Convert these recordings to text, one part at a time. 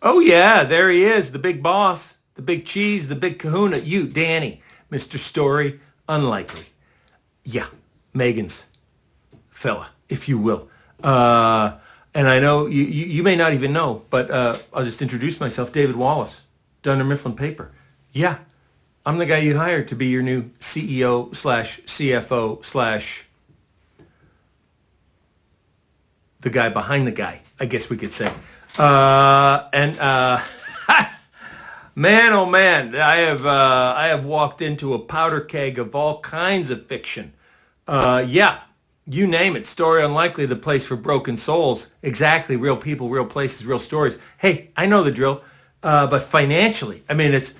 Oh, yeah, there he is, the big boss, the big cheese, the big kahuna. You, Danny, Mr. Story, unlikely. Yeah, Megan's fella, if you will. And I know you may not even know, but I'll just introduce myself, David Wallace, Dunder Mifflin Paper. Yeah, I'm the guy you hired to be your new CEO slash CFO slash the guy behind the guy, I guess we could say. And man, oh man, I have walked into a powder keg of all kinds of fiction. Yeah, you name it. Story Unlikely, the place for broken souls. Exactly, real people, real places, real stories. Hey, I know the drill, but financially, I mean, it's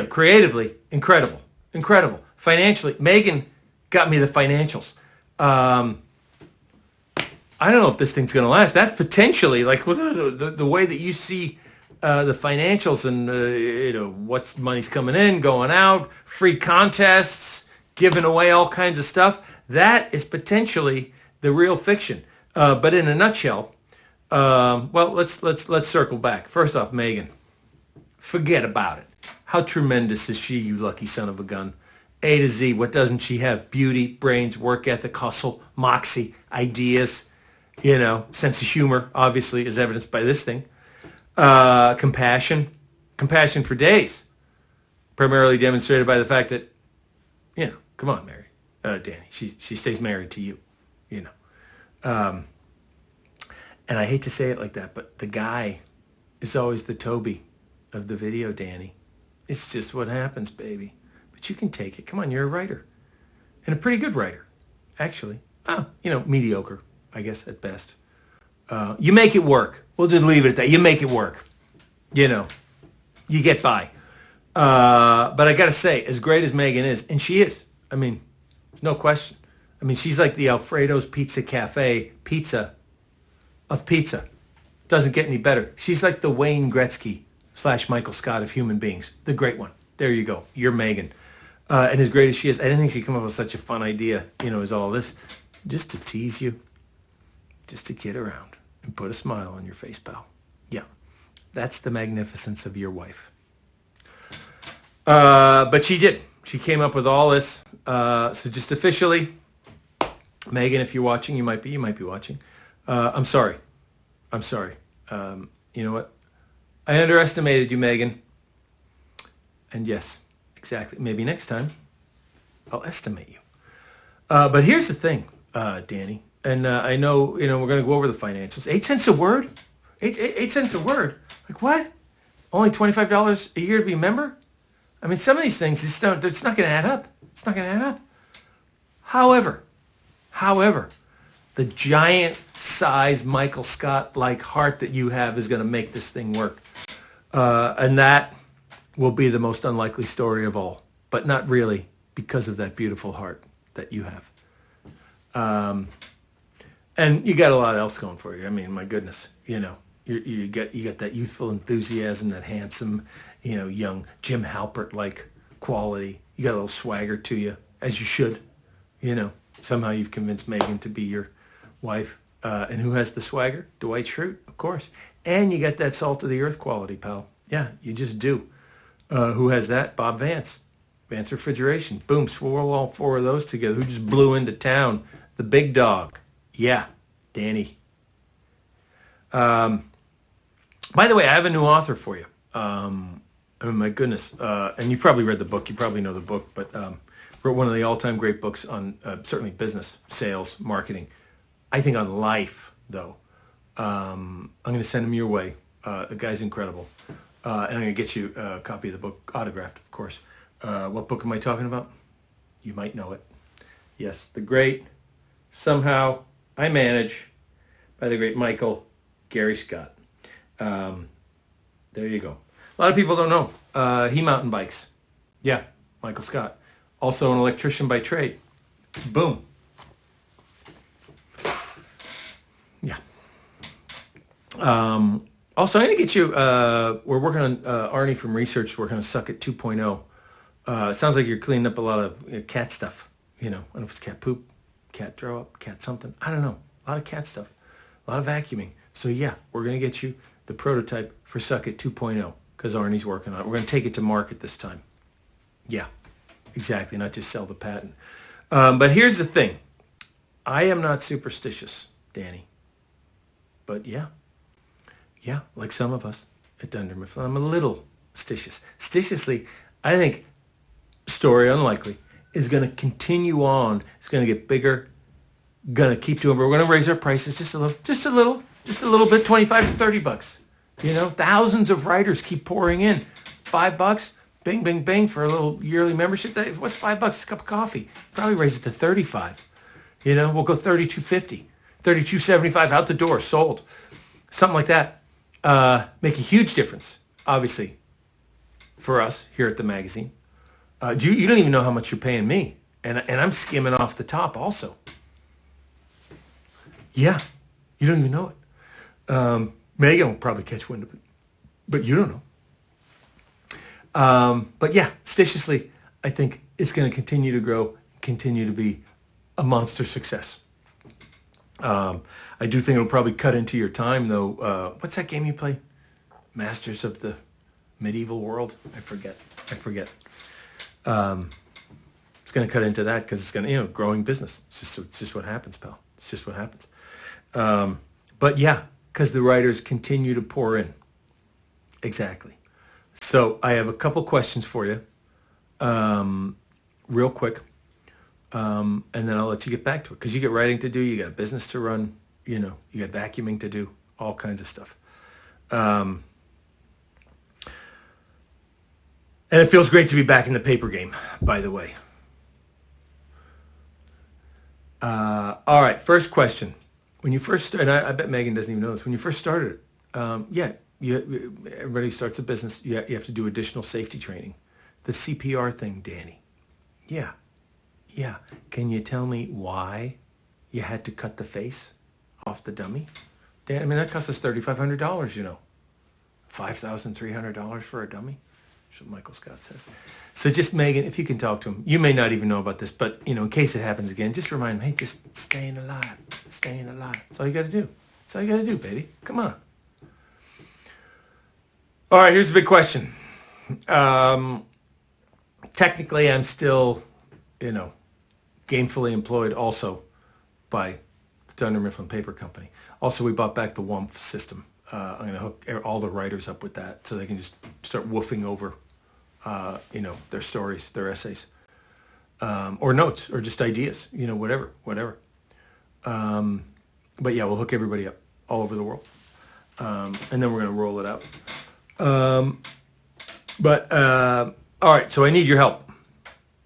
creatively incredible, incredible. Financially, Megan got me the financials. I don't know if this thing's going to last. That's potentially like the way that you see the financials and what's money's coming in, going out, free contests, giving away all kinds of stuff. That is potentially the real fiction. But in a nutshell, well, let's circle back. First off, Megan, forget about it. How tremendous is she, you lucky son of a gun? A to Z, what doesn't she have? Beauty, brains, work ethic, hustle, moxie, ideas, sense of humor, obviously, is evidenced by this thing. Compassion for days, primarily demonstrated by the fact that, come on, Mary, Danny, she stays married to you, and I hate to say it like that, but the guy is always the Toby of the video, Danny. It's just what happens, baby. But you can take it. Come on, you're a writer, and a pretty good writer, actually. Mediocre, I guess, at best. You make it work. We'll just leave it at that. You make it work. You get by. But I got to say, as great as Megan is, and she is, I mean, no question. I mean, she's like the Alfredo's Pizza Cafe pizza of pizza. Doesn't get any better. She's like the Wayne Gretzky / Michael Scott of human beings. The great one. There you go. You're Megan. And as great as she is, I didn't think she'd come up with such a fun idea, as all this. Just to tease you. Just to kid around and put a smile on your face, pal. Yeah. That's the magnificence of your wife. But she did. She came up with all this. So just officially, Megan, if you're watching, you might be watching. I'm sorry. You know what? I underestimated you, Megan. And yes, exactly. Maybe next time I'll estimate you. But here's the thing, Danny. And I know, we're going to go over the financials. 8 cents a word? 8 cents a word? Like what? Only $25 a year to be a member? I mean, some of these things, it's not going to add up. It's not going to add up. However, the giant size Michael Scott-like heart that you have is going to make this thing work. And that will be the most unlikely story of all. But not really because of that beautiful heart that you have. And you got a lot else going for you. I mean, my goodness, you got that youthful enthusiasm, that handsome, young Jim Halpert-like quality. You got a little swagger to you, as you should. Somehow you've convinced Megan to be your wife. And who has the swagger? Dwight Schrute, of course. And you got that salt of the earth quality, pal. Yeah, you just do. Who has that? Bob Vance. Vance Refrigeration. Boom, swirl all 4 of those together. Who just blew into town? The big dog. Yeah, Danny. By the way, I have a new author for you. I mean, my goodness. And you've probably read the book. You probably know the book. But wrote one of the all-time great books on certainly business, sales, marketing. I think on life, though. I'm going to send him your way. The guy's incredible. And I'm going to get you a copy of the book, autographed, of course. What book am I talking about? You might know it. Yes, the great Somehow I Manage by the great Michael Gary Scott. There you go. A lot of people don't know. He mountain bikes. Yeah, Michael Scott. Also an electrician by trade. Boom. Yeah. Also, I'm going to get you, we're working on, Arnie from Research, working on Suck It 2.0. It sounds like you're cleaning up a lot of cat stuff. I don't know if it's cat poop, cat throw up, cat something. I don't know. A lot of cat stuff. A lot of vacuuming. So yeah, we're going to get you the prototype for Suck It 2.0, because Arnie's working on it. We're going to take it to market this time. Yeah, exactly, not just sell the patent. But here's the thing. I am not superstitious, Danny. But yeah, like some of us at Dunder Mifflin, I'm a little stitious. Stitiously, I think story unlikely is going to continue on. It's going to get bigger. Going to keep doing. But we're going to raise our prices just a little bit, 25 to 30 bucks. You know, thousands of writers keep pouring in. $5, bing, bing, bing for a little yearly membership. What's $5? A cup of coffee. Probably raise it to 35. You know, we'll go 32.50, 32.75 out the door, sold. Something like that. Make a huge difference, obviously, for us here at the magazine. You don't even know how much you're paying me. And I'm skimming off the top also. Yeah, you don't even know it. Megan will probably catch wind of it, but you don't know. But yeah, stitiously, I think it's going to continue to grow, continue to be a monster success. I do think it'll probably cut into your time, though. What's that game you play? Masters of the Medieval World? I forget. It's going to cut into that because it's going to, growing business. It's just what happens, pal. It's just what happens. But yeah, because the writers continue to pour in. Exactly. So I have a couple questions for you, real quick. And then I'll let you get back to it because you got writing to do, you got a business to run, you got vacuuming to do, all kinds of stuff. And it feels great to be back in the paper game, by the way. All right, first question. When you first started, and I bet Megan doesn't even know this, when you first started it, everybody starts a business, you have to do additional safety training. The CPR thing, Danny. Yeah. Can you tell me why you had to cut the face off the dummy? Dan, I mean, that cost us $3,500, $5,300 for a dummy. That's what Michael Scott says. So just, Megan, if you can talk to him, you may not even know about this, but, in case it happens again, just remind him, hey, just staying alive. That's all you got to do. That's all you got to do, baby. Come on. All right, here's a big question. Technically, I'm still, gainfully employed also by the Dunder Mifflin Paper Company. Also, we bought back the WUMF system. I'm going to hook all the writers up with that so they can just start woofing over, their stories, their essays, or notes, or just ideas, whatever. But yeah, we'll hook everybody up all over the world. And then we're going to roll it out. All right, so I need your help,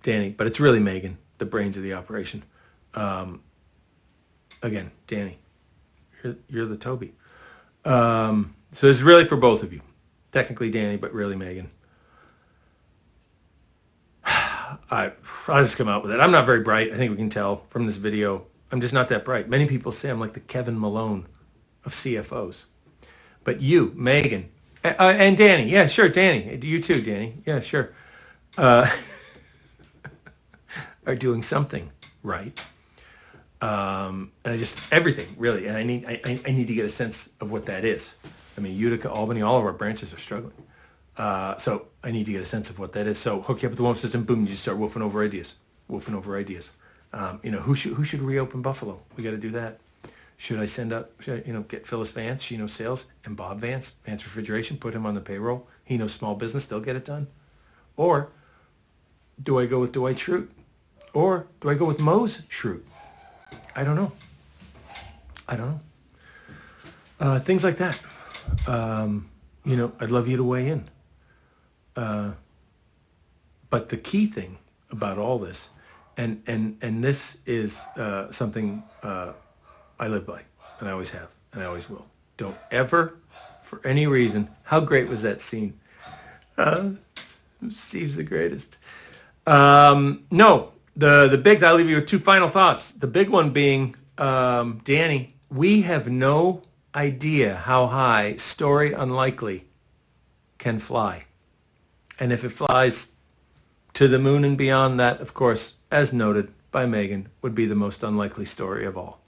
Danny, but it's really Megan, the brains of the operation. Again, Danny, you're the Toby. So this is really for both of you. Technically Danny, but really Megan. I'll just come out with it. I'm not very bright. I think we can tell from this video. I'm just not that bright. Many people say I'm like the Kevin Malone of CFOs. But you, Megan, and Danny. Yeah, sure, Danny. You too, Danny. Yeah, sure. Are doing something right. And everything really. And I need to get a sense of what that is. I mean, Utica, Albany, all of our branches are struggling. So I need to get a sense of what that is. So hook you up with the WUMF system, boom, you just start woofing over ideas. Who should reopen Buffalo? We got to do that. Should I get Phyllis Vance, she knows sales, and Bob Vance, Vance Refrigeration, put him on the payroll. He knows small business, they'll get it done. Or do I go with Dwight Schrute? Or do I go with Mose Schrute? I don't know. Things like that. I'd love you to weigh in. But the key thing about all this, and this is something I live by, and I always have, and I always will. Don't ever, for any reason, how great was that scene? Steve's the greatest. No, the big, I'll leave you with two final thoughts. The big one being, Danny, we have no idea how high Story Unlikely can fly. And if it flies to the moon and beyond, that, of course, as noted by Megan, would be the most unlikely story of all.